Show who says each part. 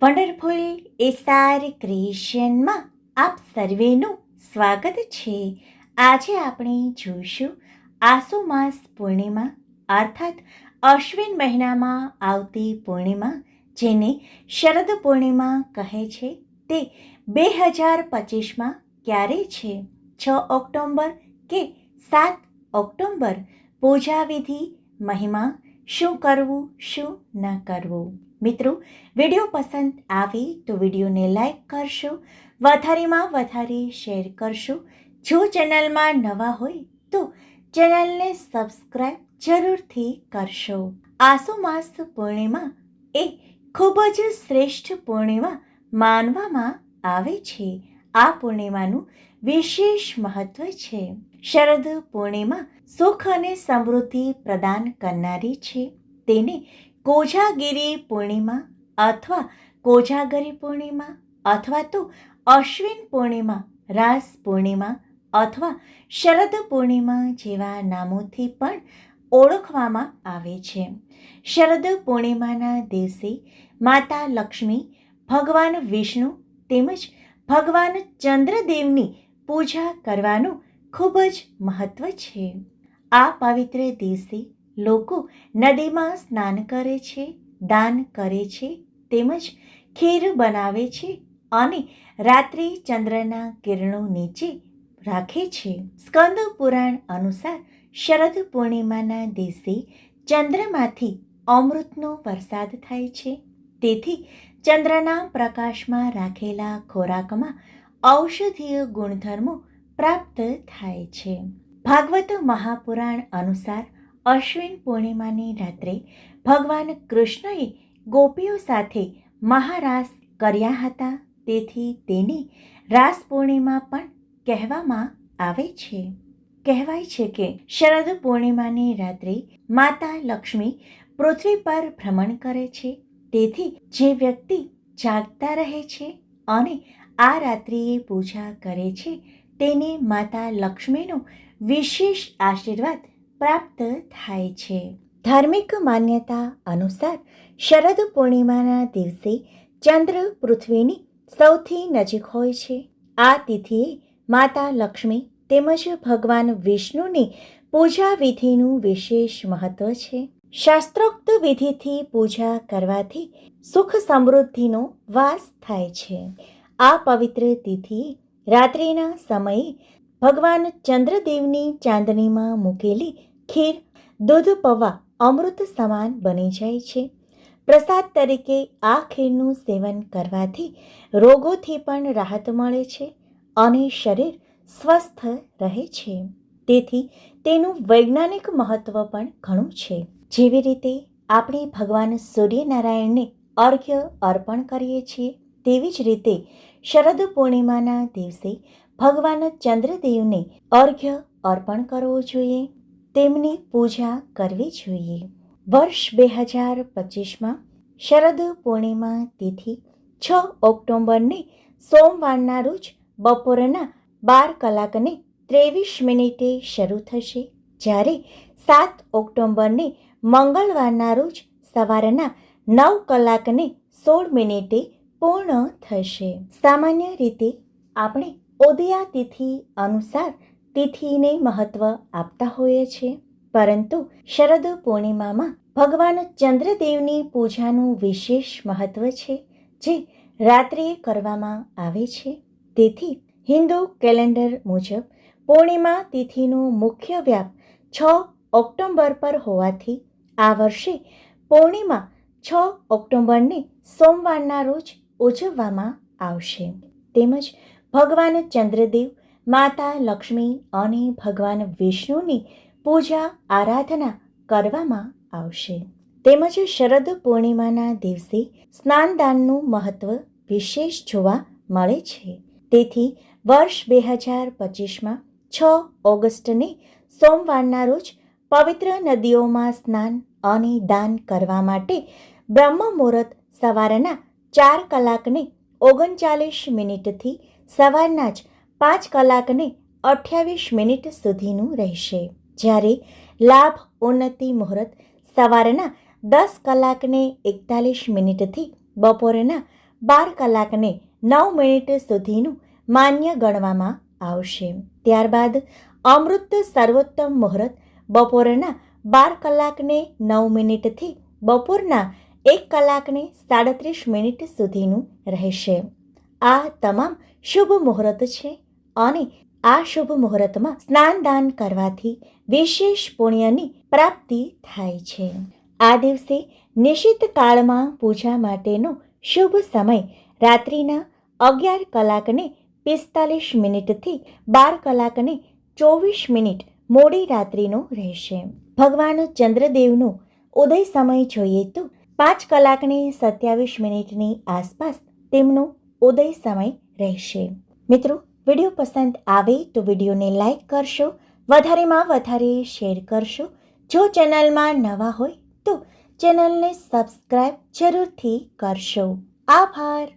Speaker 1: Wonderful SR ક્રિએશનમાં આપ સર્વેનું સ્વાગત છે. આજે આપણે જોઈશું આસો માસ પૂર્ણિમા અર્થાત અશ્વિન મહિનામાં આવતી પૂર્ણિમા, જેને શરદ પૂર્ણિમા કહે છે, તે 2025માં ક્યારે છે? 6 ઓક્ટોબર કે 7 ઓક્ટોબર? પૂજા વિધિ, મહિમા, શું કરવું શું ન કરવું? મિત્રો, વિડીયો પસંદ આવે તો વિડીયોને લાઈક કરશો, વધારેમાં વધારે શેર કરશો. જો ચેનલમાં નવા હોય તો ચેનલને સબસ્ક્રાઈબ જરૂરથી કરશો. આસો માસ પૂર્ણિમા એ ખૂબ જ શ્રેષ્ઠ પૂર્ણિમા માનવામાં આવે છે. આ પૂર્ણિમાનું વિશેષ મહત્વ છે. શરદ પૂર્ણિમા સુખ અને સમૃદ્ધિ પ્રદાન કરનારી છે. તેને કોજાગીરી પૂર્ણિમા અથવા કોજાગરી પૂર્ણિમા અથવા તો અશ્વિન પૂર્ણિમા, રાસ પૂર્ણિમા અથવા શરદ પૂર્ણિમા જેવા નામોથી પણ ઓળખવામાં આવે છે. શરદ પૂર્ણિમાના દિવસે માતા લક્ષ્મી, ભગવાન વિષ્ણુ તેમજ ભગવાન ચંદ્રદેવની પૂજા કરવાનું ખૂબ જ મહત્વ છે. આ પવિત્ર દિવસે લોકો નદીમાં સ્નાન કરે છે, દાન કરે છે તેમજ ખીર બનાવે છે અને રાત્રે ચંદ્રના કિરણો નીચે રાખે છે. સ્કંદ પુરાણ અનુસાર શરદ પૂર્ણિમાના દિવસે ચંદ્રમાંથી અમૃતનો વરસાદ થાય છે. તેથી ચંદ્રના પ્રકાશમાં રાખેલા ખોરાકમાં ઔષધીય ગુણધર્મો પ્રાપ્ત થાય છે. ભાગવત મહાપુરાણ અનુસાર અશ્વિન પૂર્ણિમાની રાત્રે ભગવાન કૃષ્ણએ ગોપીઓ સાથે મહારાસ કર્યા હતા. તેથી તેને રાસ પૂર્ણિમા પણ કહેવામાં આવે છે. કહેવાય છે કે શરદ પૂર્ણિમાની રાત્રે માતા લક્ષ્મી પૃથ્વી પર ભ્રમણ કરે છે. તેથી જે વ્યક્તિ જાગતા રહે છે અને આ રાત્રિએ પૂજા કરે છે, તેને માતા લક્ષ્મીનો વિશેષ આશીર્વાદ પ્રાપ્ત થાય છે. ધાર્મિક માન્યતા અનુસાર શરદ પૂર્ણિમાના દિવસે ચંદ્ર પૃથ્વીની સૌથી નજીક હોય છે. આ તિથિએ માતા લક્ષ્મી તેમજ ભગવાન વિષ્ણુની પૂજા વિધિનું વિશેષ મહત્વ છે. શાસ્ત્રોક્ત વિધિથી પૂજા કરવાથી સુખ સમૃદ્ધિનો વાસ થાય છે. આ પવિત્ર તિથિએ રાત્રિના સમયે ભગવાન ચંદ્રદેવની ચાંદનીમાં મૂકેલી ખીર દૂધ પૌવા અમૃત સમાન બની જાય છે. પ્રસાદ તરીકે આ ખીરનું સેવન કરવાથી રોગોથી પણ રાહત મળે છે અને શરીર સ્વસ્થ રહે છે. તેથી તેનું વૈજ્ઞાનિક મહત્વ પણ ઘણું છે. જેવી રીતે આપણે ભગવાન સૂર્યનારાયણને અર્ઘ્ય અર્પણ કરીએ છીએ, તેવી જ રીતે શરદ પૂર્ણિમાના દિવસે ભગવાન ચંદ્રદેવને અર્ઘ્ય અર્પણ કરવો જોઈએ, તેમની પૂજા કરવી જોઈએ. વર્ષ 2025માં શરદ પૂર્ણિમા તિથિ 6 ઓક્ટોબરને સોમવારના રોજ બપોરના 12:23 શરૂ થશે, જ્યારે 7 ઓક્ટોબરને મંગળવારના રોજ સવારના 9:16 પૂર્ણ થશે. સામાન્ય રીતે આપણે ઉદયા તિથિ અનુસાર તિથિને મહત્વ આપતા હોઈએ છીએ, પરંતુ શરદ પૂર્ણિમામાં ભગવાન ચંદ્રદેવની પૂજાનું વિશેષ મહત્વ છે, જે રાત્રિએ કરવામાં આવે છે. તેથી હિન્દુ કેલેન્ડર મુજબ પૂર્ણિમા તિથિનો મુખ્ય વ્યાપ 6 ઓક્ટોબર પર હોવાથી આ વર્ષે પૂર્ણિમા 6 ઓક્ટોબરને સોમવારના રોજ ઉજવવામાં આવશે. તેમજ ભગવાન ચંદ્રદેવ, માતા લક્ષ્મી અને ભગવાન વિષ્ણુની પૂજા આરાધના કરવામાં આવશે. તેમજ શરદ પૂર્ણિમાના દિવસે સ્નાનદાનનું મહત્વ વિશેષ જોવા મળે છે. તેથી વર્ષ 2025માં 6 ઓગસ્ટને સોમવારના રોજ પવિત્ર નદીઓમાં સ્નાન અને દાન કરવા માટે બ્રહ્મ મુહૂર્ત સવારના 4:39 સવારના જ 5:28 સુધીનું રહેશે, જ્યારે લાભ ઉન્નતિ મુહૂર્ત સવારના 10:41 બપોરના 12 કલાકને 9 મિનિટ સુધીનું માન્ય ગણવામાં આવશે. ત્યારબાદ અમૃત સર્વોત્તમ મુહૂર્ત બપોરના 12 કલાકને 9 મિનિટથી બપોરના 1 કલાકને 37 મિનિટ સુધીનું રહેશે. આ તમામ શુભ મુહૂર્ત છે અને આ શુભ મુહૂર્તમાં સ્નાનદાન કરવાથી વિશેષ પુણ્યની પ્રાપ્તિ થાય છે. આ દિવસે નિશ્ચિત કાળમાં પૂજા માટેનો શુભ સમય રાત્રિના 11 કલાકને 45 મિનિટથી 12 કલાકને 24 મિનિટ મોડી રાત્રિનો રહેશે. ભગવાન ચંદ્રદેવનો ઉદય સમય જોઈએ તો 5 કલાકને 27 મિનિટની આસપાસ તેમનો ઉદય સમય રહેશે. મિત્રો, વિડીયો પસંદ આવે તો વિડીયોને લાઈક કરશો, વધારેમાં વધારે શેર કરશો. જો ચેનલમાં નવા હોય તો ચેનલને સબસ્ક્રાઈબ જરૂરથી કરશો. આભાર.